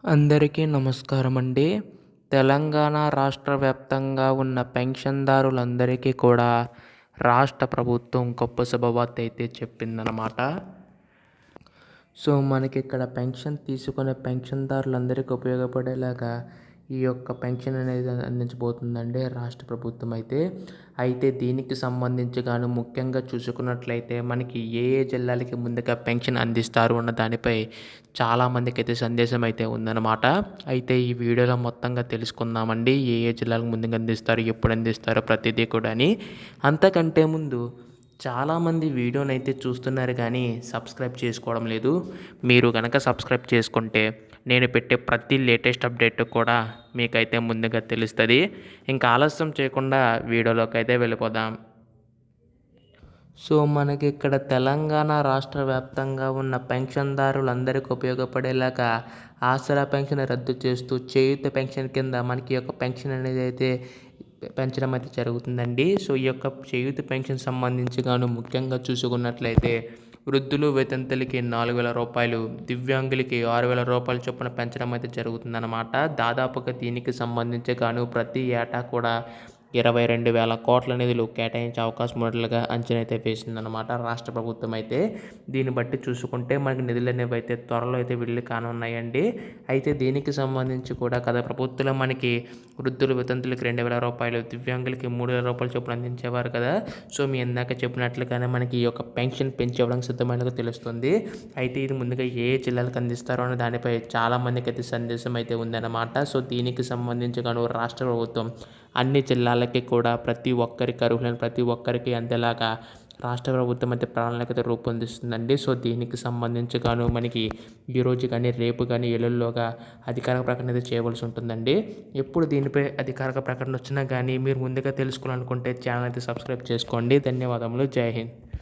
అందరికీ నమస్కారం అండి. తెలంగాణ రాష్ట్ర వ్యాప్తంగా ఉన్న పెన్షన్దారులందరికీ కూడా రాష్ట్ర ప్రభుత్వం గొప్ప శుభవార్త అయితే చెప్పిందనమాట. సో మనకిక్కడ పెన్షన్ తీసుకునే పెన్షన్దారులందరికీ ఉపయోగపడేలాగా ఈ యొక్క పెన్షన్ అనేది అందించబోతుందండి రాష్ట్ర ప్రభుత్వం అయితే దీనికి సంబంధించి గాను ముఖ్యంగా చూసుకున్నట్లయితే మనకి ఏ ఏ జిల్లాలకి ముందుగా పెన్షన్ అందిస్తారు అన్న దానిపై చాలామందికి అయితే సందేశం అయితే ఉందన్నమాట. అయితే ఈ వీడియోలో మొత్తంగా తెలుసుకుందామండి, ఏ ఏ జిల్లాలకు ముందుగా అందిస్తారు, ఎప్పుడు అందిస్తారో ప్రతిదీ కూడా. అంతకంటే ముందు చాలామంది వీడియోని అయితే చూస్తున్నారు కానీ సబ్స్క్రైబ్ చేసుకోవడం లేదు. మీరు కనుక సబ్స్క్రైబ్ చేసుకుంటే నేను పెట్టే ప్రతి లేటెస్ట్ అప్డేట్ కూడా మీకైతే ముందుగా తెలుస్తుంది. ఇంకా ఆలస్యం చేయకుండా వీడియోలోకి అయితే వెళ్ళిపోదాం. సో మనకి ఇక్కడ తెలంగాణ రాష్ట్ర వ్యాప్తంగా ఉన్న పెన్షన్దారులందరికీ ఉపయోగపడేలాగా ఆసరా పెన్షన్ రద్దు చేస్తూ చేయూత పెన్షన్ కింద మనకి యొక్క పెన్షన్ అనేది అయితే పెంచడం అయితే జరుగుతుందండి. సో ఈ యొక్క చేయూత పెన్షన్ సంబంధించి గాను ముఖ్యంగా చూసుకున్నట్లయితే వృద్ధులు వితంతులకి 4,000 రూపాయలు, దివ్యాంగులకి 6,000 రూపాయల చొప్పున పెంచడం అయితే జరుగుతుందన్నమాట. దాదాపుగా దీనికి సంబంధించి గాను ప్రతి ఏటా కూడా 22,000 కోట్ల నిధులు కేటాయించే అవకాశం ఉన్నట్లుగా అంచనా అయితే వేసిందనమాట రాష్ట్ర ప్రభుత్వం అయితే. దీన్ని బట్టి చూసుకుంటే మనకి నిధులు అనేవి అయితే త్వరలో అయితే విడుదల కానున్నాయండి. అయితే దీనికి సంబంధించి కూడా గత ప్రభుత్వంలో మనకి వృద్ధులు వితంతులకి 2,000 రూపాయలు, దివ్యాంగులకి 3,000 రూపాయల చొప్పున అందించేవారు కదా. సో మీ ఇందాక చెప్పినట్లుగానే మనకి ఈ యొక్క పెన్షన్ పెంచి ఇవ్వడానికి సిద్ధమైనగా తెలుస్తుంది. అయితే ఇది ముందుగా ఏ జిల్లాలకు అందిస్తారో అనే దానిపై చాలామందికి అయితే సందేశం అయితే ఉందన్నమాట. సో దీనికి సంబంధించి గాను రాష్ట్ర ప్రభుత్వం అన్ని జిల్లాలకి కూడా ప్రతి ఒక్కరికి అర్హులైన ప్రతి ఒక్కరికి అందేలాగా రాష్ట్ర ప్రభుత్వం అయితే ప్రణాళిక అయితే రూపొందిస్తుందండి. సో దీనికి సంబంధించి గాను మనకి ఈరోజు కానీ రేపు కానీ ఎల్లుల్లోగా అధికారిక ప్రకటన అయితే చేయవలసి ఉంటుందండి. ఎప్పుడు దీనిపై అధికారిక ప్రకటన వచ్చినా కానీ మీరు ముందుగా తెలుసుకోవాలనుకుంటే ఛానల్ అయితే సబ్స్క్రైబ్ చేసుకోండి. ధన్యవాదములు. జై హింద్.